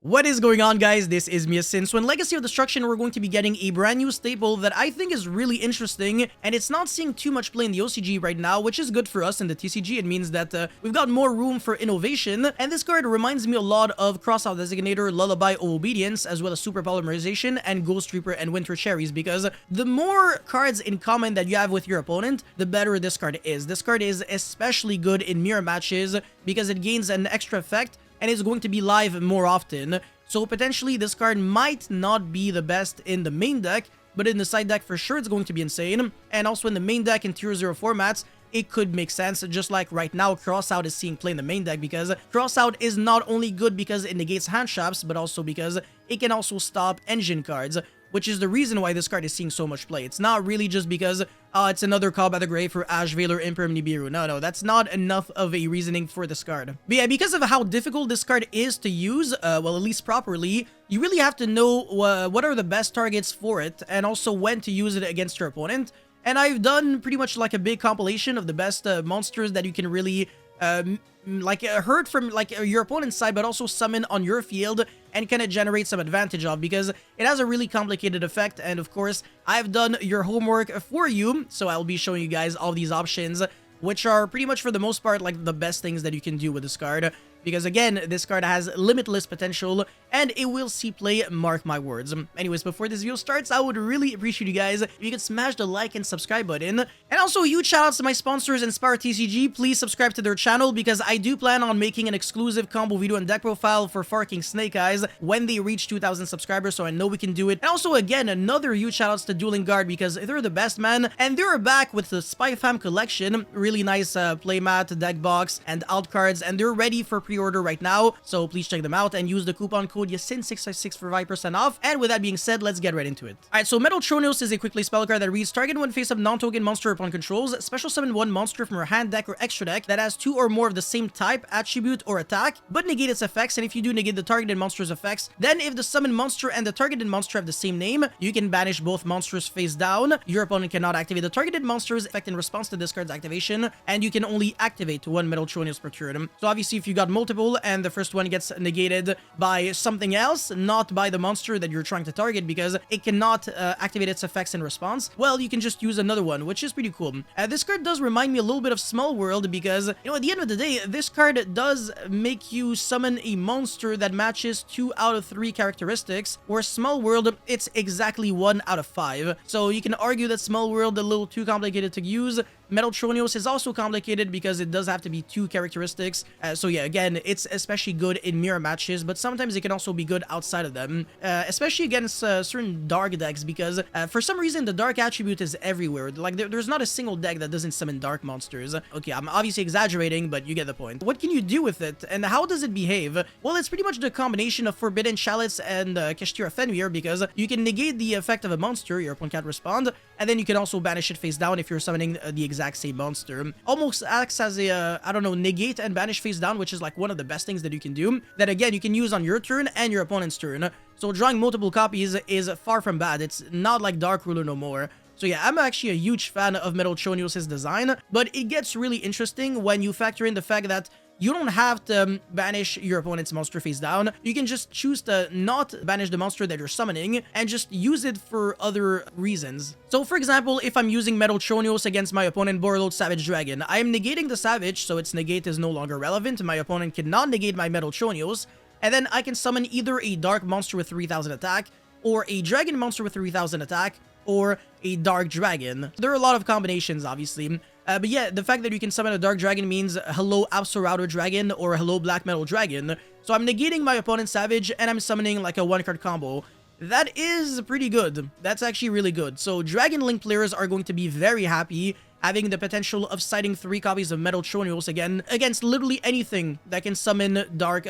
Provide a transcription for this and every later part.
What is going on, guys? This is Miasin. So in Legacy of Destruction, we're going to be getting a brand new staple that I think is really interesting, and it's not seeing too much play in the OCG right now, which is good for us in the TCG. It means that we've got more room for innovation, and this card reminds me a lot of Crossout Designator, Lullaby of Obedience, as well as Super Polymerization, and Ghost Reaper and Winter Cherries, because the more cards in common that you have with your opponent, the better this card is. This card is especially good in mirror matches because it gains an extra effect and is going to be live more often. So potentially this card might not be the best in the main deck, but in the side deck for sure it's going to be insane. And also in the main deck in Tier 0 formats, it could make sense, just like right now Crossout is seeing play in the main deck, because Crossout is not only good because it negates hand traps, but also because it can also stop engine cards, which is the reason why this card is seeing so much play. It's not really just because it's another Call by the Grave for Ash, Valor, Imperm, Nibiru. No, that's not enough of a reasoning for this card. But yeah, because of how difficult this card is to use, well, at least properly, you really have to know what are the best targets for it, and also when to use it against your opponent. And I've done pretty much like a big compilation of the best monsters that you can really hurt from your opponent's side, but also summon on your field and kind of generate some advantage of, because it has a really complicated effect. And of course, I've done your homework for you, so I'll be showing you guys all these options, which are pretty much for the most part like the best things that you can do with this card. Because again, this card has limitless potential, and it will see play, mark my words. Anyways, before this video starts, I would really appreciate you guys if you could smash the like and subscribe button. And also, huge shoutouts to my sponsors, Inspire TCG. Please subscribe to their channel, because I do plan on making an exclusive combo video and deck profile for Farking Snake Eyes when they reach 2,000 subscribers, so I know we can do it. And also, again, another huge shoutouts to Dueling Guard, because they're the best, man. And they're back with the Spy Fam collection. Really nice playmat, deck box, and alt cards, and they're ready for pre-order right now, so please check them out and use the coupon code YASIN656 for 5% off. And with that being said, let's get right into it. Alright, so Metal Tronios is a quick play spell card that reads: target one face-up non-token monster upon controls, special summon one monster from your hand, deck, or extra deck that has two or more of the same type, attribute, or attack, but negate its effects. And if you do negate the targeted monster's effects, then if the summoned monster and the targeted monster have the same name, you can banish both monsters face down. Your opponent cannot activate the targeted monster's effect in response to this card's activation, and you can only activate one Metal Tronios per turn. So obviously, if you got multiple and the first one gets negated by something else, not by the monster that you're trying to target, because it cannot activate its effects in response, well, you can just use another one, which is pretty cool. This card does remind me a little bit of Small World, because, you know, at the end of the day, this card does make you summon a monster that matches 2 out of 3 characteristics, where Small World, it's exactly 1 out of 5. So you can argue that Small World a little too complicated to use. Metal Tronios is also complicated because it does have to be 2 characteristics. So yeah, again, it's especially good in mirror matches, but sometimes it can also be good outside of them, especially against certain dark decks, because for some reason the dark attribute is everywhere. Like there's not a single deck that doesn't summon dark monsters. Okay, I'm obviously exaggerating, but you get the point. What can you do with it, and how does it behave? Well, it's pretty much the combination of Forbidden Chalice and Kashtira Fenrir, because you can negate the effect of a monster, your opponent can't respond, and then you can also banish it face down if you're summoning the exact same monster. Almost acts as a, I don't know, negate and banish face down, which is like one of the best things that you can do, that again, you can use on your turn and your opponent's turn. So drawing multiple copies is far from bad. It's not like Dark Ruler no more. So yeah, I'm actually a huge fan of Metal Tronios' design, but it gets really interesting when you factor in the fact that you don't have to banish your opponent's monster face down. You can just choose to not banish the monster that you're summoning and just use it for other reasons. So for example, if I'm using Metal Tronios against my opponent Borreload Savage Dragon, I am negating the Savage, so its negate is no longer relevant. My opponent cannot negate my Metal Tronios, and then I can summon either a dark monster with 3000 attack, or a dragon monster with 3000 attack, or a dark dragon. There are a lot of combinations, obviously. But yeah, the fact that you can summon a Dark Dragon means hello Absol Dragon or hello Black Metal Dragon. So I'm negating my opponent's Savage and I'm summoning like a 1-card combo. That is pretty good. That's actually really good. So Dragon Link players are going to be very happy having the potential of citing 3 copies of Metal Tronios again against literally anything that can summon dark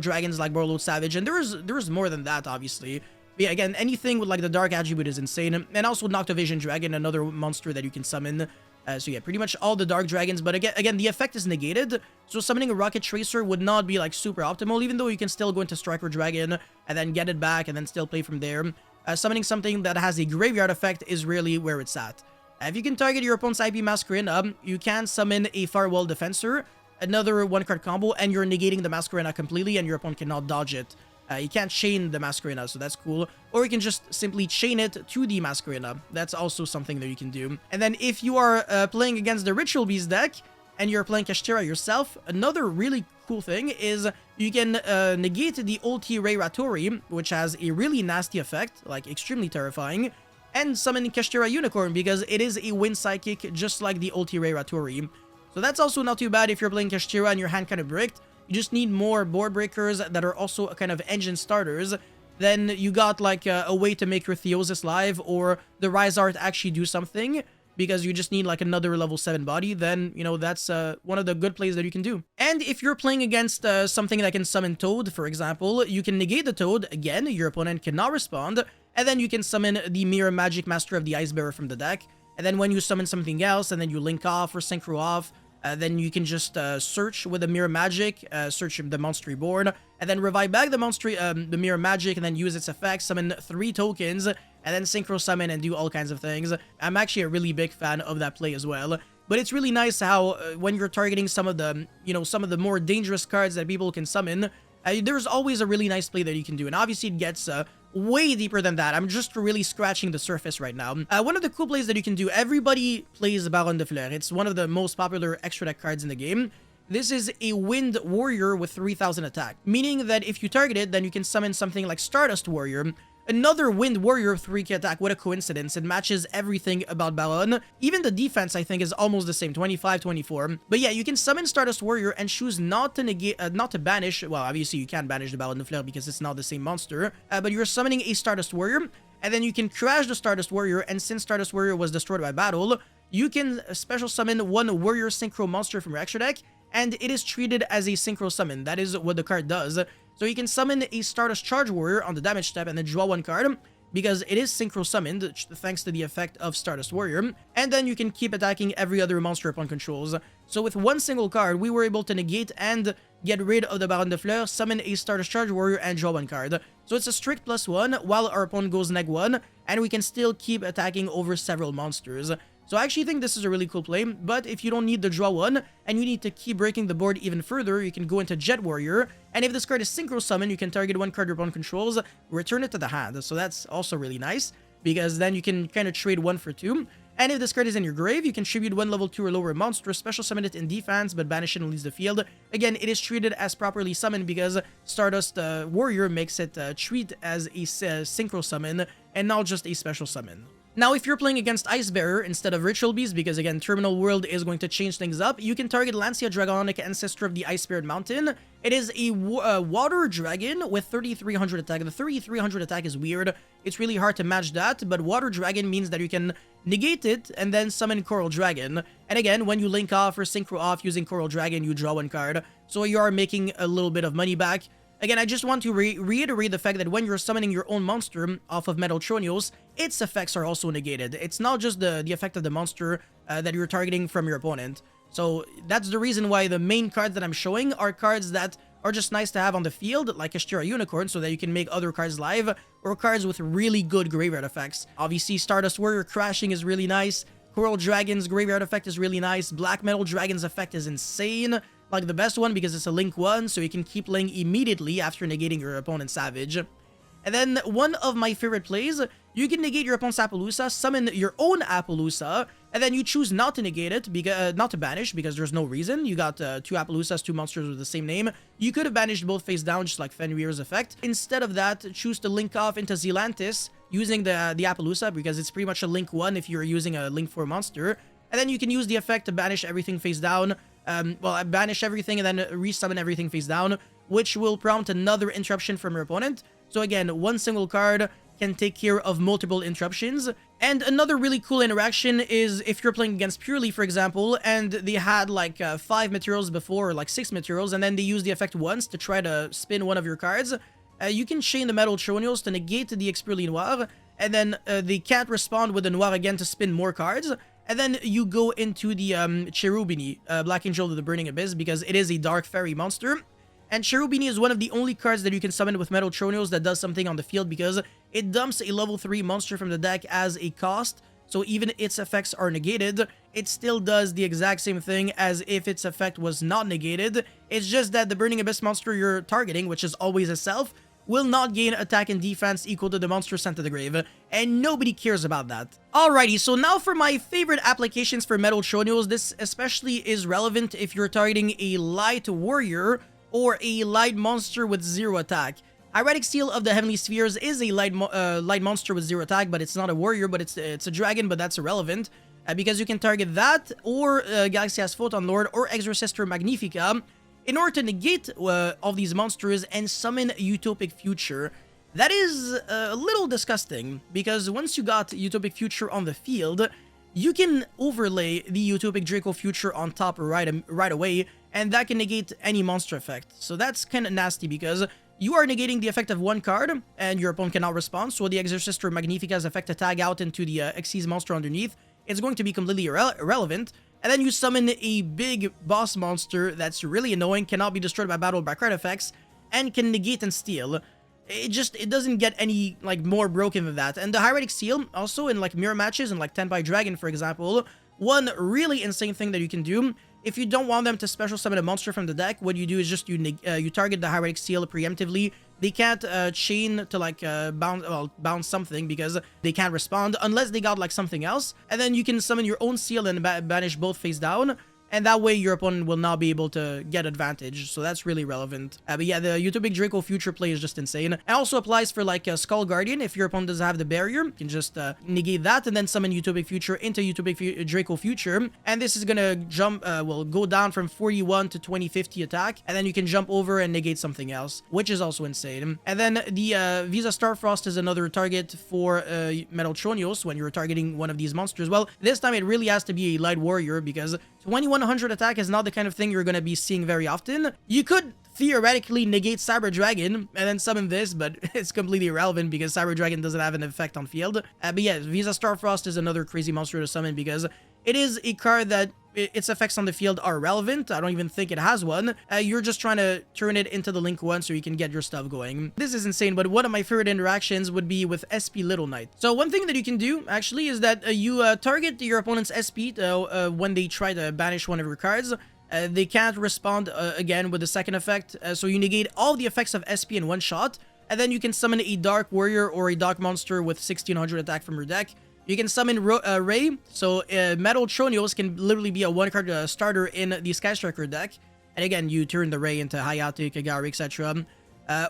dragons like Borreload Savage. And there's more than that, obviously. But yeah, again, anything with like the dark attribute is insane. And also Noctovision Dragon, another monster that you can summon. So yeah, pretty much all the dark dragons, but again, the effect is negated, so summoning a Rocket Tracer would not be like super optimal, even though you can still go into Striker Dragon and then get it back and then still play from there. Summoning something that has a graveyard effect is really where it's at. If you can target your opponent's IP Masquerena, you can summon a Firewall Defensor, another 1-card combo, and you're negating the Masquerena completely and your opponent cannot dodge it. You can't chain the Masquerena, so that's cool. Or you can just simply chain it to the Masquerena. That's also something that you can do. And then if you are playing against the Ritual Beast deck, and you're playing Kashtira yourself, another really cool thing is you can negate the ulti Ray Ratori, which has a really nasty effect, like extremely terrifying, and summon Kashtira Unicorn because it is a wind psychic just like the ulti Ray Ratori. So that's also not too bad if you're playing Kashtira and your hand kind of bricked. You just need more board breakers that are also kind of engine starters. Then you got like a way to make your Theosis live or the Rise Art actually do something, because you just need like another level 7 body. Then, you know, that's one of the good plays that you can do. And if you're playing against something that can summon Toad, for example, you can negate the Toad. Again, your opponent cannot respond. And then you can summon the Mirror Magic Master of the Ice Bearer from the deck. And then when you summon something else, and then you link off or synchro off, then you can just search with the Mirror Magic, search the monster reborn, and then revive back the Mirror Magic, and then use its effect, summon 3 tokens, and then synchro summon and do all kinds of things. I'm actually a really big fan of that play as well. But it's really nice how when you're targeting some of the, some of the more dangerous cards that people can summon, there's always a really nice play that you can do. And obviously it gets way deeper than that. I'm just really scratching the surface right now. One of the cool plays that you can do, everybody plays Baron de Fleur. It's one of the most popular extra deck cards in the game. This is a Wind Warrior with 3000 attack, meaning that if you target it, then you can summon something like Stardust Warrior, another Wind Warrior of 3k attack. What a coincidence. It matches everything about Baron. Even the defense, I think, is almost the same, 25, 24. But yeah, you can summon Stardust Warrior and choose not to negate, not to banish. Well, obviously you can't banish the Baron de Fleur because it's not the same monster. But you're summoning a Stardust Warrior, and then you can crash the Stardust Warrior, and since Stardust Warrior was destroyed by battle, you can special summon one Warrior Synchro monster from your extra deck, and it is treated as a Synchro summon. That is what the card does. So you can summon a Stardust Charge Warrior on the damage step and then draw 1 card, because it is synchro summoned thanks to the effect of Stardust Warrior, and then you can keep attacking every other monster upon controls. So with one single card, we were able to negate and get rid of the Baron de Fleur, summon a Stardust Charge Warrior, and draw 1 card. So it's a strict +1 while our opponent goes -1, and we can still keep attacking over several monsters. So I actually think this is a really cool play, but if you don't need the draw 1, and you need to keep breaking the board even further, you can go into Jet Warrior, and if this card is Synchro Summon, you can target 1 card your opponent controls, return it to the hand. So that's also really nice, because then you can kind of trade 1 for 2. And if this card is in your grave, you can tribute 1 level 2 or lower monster, special summon it in defense, but banish it and leaves the field. Again, it is treated as properly summoned because Stardust Warrior makes it treat as a Synchro Summon, and not just a special summon. Now, if you're playing against Ice Bearer instead of Ritual Beast, because again, Terminal World is going to change things up, you can target Lancia Dragonic, Ancestor of the Ice Spirit Mountain. It is a water dragon with 3300 attack. The 3300 attack is weird. It's really hard to match that, but Water Dragon means that you can negate it and then summon Coral Dragon. And again, when you link off or synchro off using Coral Dragon, you draw 1 card. So you are making a little bit of money back. Again, I just want to reiterate the fact that when you're summoning your own monster off of Metal Tronios, its effects are also negated. It's not just the effect of the monster that you're targeting from your opponent. So that's the reason why the main cards that I'm showing are cards that are just nice to have on the field, like Kashtira Unicorn, so that you can make other cards live, or cards with really good graveyard effects. Obviously, Stardust Warrior crashing is really nice. Coral Dragon's graveyard effect is really nice. Black Metal Dragon's effect is insane. Like the best one because it's a link 1, so you can keep laying immediately after negating your opponent's Savage. And then one of my favorite plays, you can negate your opponent's Appaloosa, summon your own Appaloosa, and then you choose not to negate it, because not to banish, because there's no reason. You got 2 Appaloosas, 2 monsters with the same name. You could have banished both face down, just like Fenrir's effect. Instead of that, choose to link off into Zealantis using the Appaloosa, because it's pretty much a link 1 if you're using a link 4 monster. And then you can use the effect to banish everything face down. Well, banish everything and then resummon everything face down, which will prompt another interruption from your opponent. So again, 1 single card can take care of multiple interruptions. And another really cool interaction is if you're playing against Purely, for example, and they had like 5 materials before, or like 6 materials, and then they use the effect once to try to spin one of your cards, you can chain the Metal Tronios to negate the Expurely Noir, and then they can't respond with the Noir again to spin more cards. And then you go into the Cherubini, Black Angel of the Burning Abyss, because it is a Dark Fairy monster. And Cherubini is one of the only cards that you can summon with Metal Tronios that does something on the field, because it dumps a level 3 monster from the deck as a cost. So even its effects are negated, it still does the exact same thing as if its effect was not negated. It's just that the Burning Abyss monster you're targeting, which is always a self, will not gain attack and defense equal to the monster sent to the grave, and nobody cares about that. Alrighty, so now for my favorite applications for Metal Chonios. This especially is relevant if you're targeting a light warrior or a light monster with 0 attack. Hieratic Seal of the Heavenly Spheres is a light monster with 0 attack, but it's not a warrior, but it's a dragon, but that's irrelevant. Because you can target that, or Galaxia's Photon Lord, or Exorcister Magnifica, in order to negate all these monsters and summon Utopic Future. That is a little disgusting, because once you got Utopic Future on the field, you can overlay the Utopic Draco Future on top right away, and that can negate any monster effect. So that's kind of nasty, because you are negating the effect of one card, and your opponent cannot respond, so the Exorcister Magnifica's effect to tag out into the Xyz monster underneath, it's going to be completely irrelevant. And then you summon a big boss monster that's really annoying, cannot be destroyed by battle by card effects, and can negate and steal. It doesn't get any, like, more broken than that. And the Hieratic Seal, also in, like, mirror matches and, like, Tenpai Dragon, for example, one really insane thing that you can do, if you don't want them to special summon a monster from the deck, what you do is just you target the Hieratic Seal preemptively. They can't chain to, like, bounce something, because they can't respond unless they got, like, something else. And then you can summon your own seal and banish both face down. And that way, your opponent will not be able to get advantage. So that's really relevant. But yeah, the Utopic Draco Future play is just insane. It also applies for, like, Skull Guardian. If your opponent doesn't have the barrier, you can just negate that and then summon Utopic Future into Utopic Draco Future. And this is gonna jump, go down from 41 to 2050 attack. And then you can jump over and negate something else, which is also insane. And then the Visa Starfrost is another target for Metal Chonios when you're targeting one of these monsters. Well, this time it really has to be a Light Warrior, because 2100 attack is not the kind of thing you're going to be seeing very often. You could theoretically negate Cyber Dragon and then summon this, but it's completely irrelevant because Cyber Dragon doesn't have an effect on field. But yeah, Visa Starfrost is another crazy monster to summon, because it is a card that its effects on the field are relevant. I don't even think it has one. You're just trying to turn it into the Link 1 so you can get your stuff going. This is insane, but one of my favorite interactions would be with SP Little Knight. So one thing that you can do, actually, is that you target your opponent's SP when they try to banish one of your cards. They can't respond again with the second effect, so you negate all the effects of SP in one shot, and then you can summon a Dark Warrior or a Dark Monster with 1600 attack from your deck. You can summon Ray, so Metal Chonios can literally be a one-card starter in the Sky Striker deck. And again, you turn the Ray into Hayate, Kagari, etc.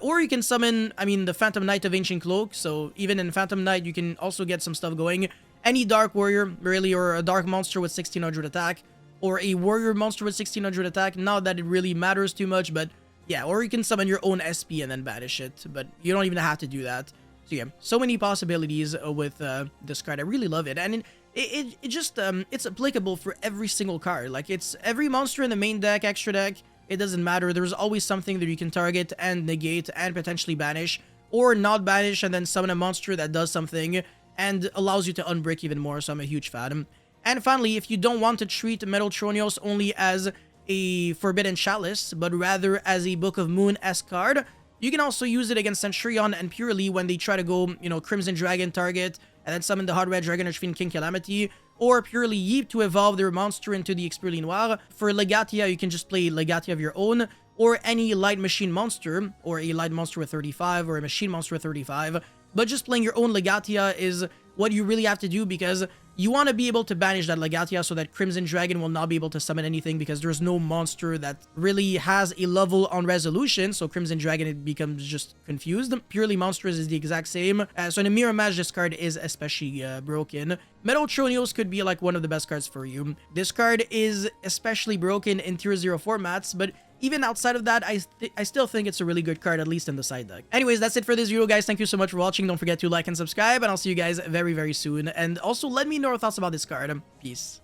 Or you can summon, the Phantom Knight of Ancient Cloak, so even in Phantom Knight, you can also get some stuff going. Any Dark Warrior, really, or a Dark Monster with 1600 attack, or a Warrior Monster with 1600 attack, not that it really matters too much, but yeah, or you can summon your own SP and then banish it, but you don't even have to do that. So yeah, so many possibilities with this card. I really love it, and it's applicable for every single card. Like, it's every monster in the main deck, extra deck, it doesn't matter. There's always something that you can target and negate and potentially banish, or not banish and then summon a monster that does something and allows you to unbrick even more. So I'm a huge fan. And finally, if you don't want to treat Metal Chonios only as a Forbidden Chalice, but rather as a Book of Moon-esque card, you can also use it against Centurion and Purely when they try to go, Crimson Dragon target, and then summon the Hard Red Dragon Archfiend King Calamity, or Purely Yeep to evolve their monster into the Expurli Noir. For Legatia, you can just play Legatia of your own, or any Light Machine monster, or a Light Monster with 35, or a Machine Monster with 35. But just playing your own Legatia is what you really have to do, because you want to be able to banish that Legatia so that Crimson Dragon will not be able to summon anything, because there's no monster that really has a level on resolution, so Crimson Dragon, it becomes just confused. Purely Monstrous is the exact same, so in a mirror match, this card is especially broken. Metal Chonios could be like one of the best cards for you. This card is especially broken in Tier 0 formats, but even outside of that, I still think it's a really good card, at least in the side deck. Anyways, that's it for this video, guys. Thank you so much for watching. Don't forget to like and subscribe, and I'll see you guys very, very soon. And also, let me know your thoughts about this card. Peace.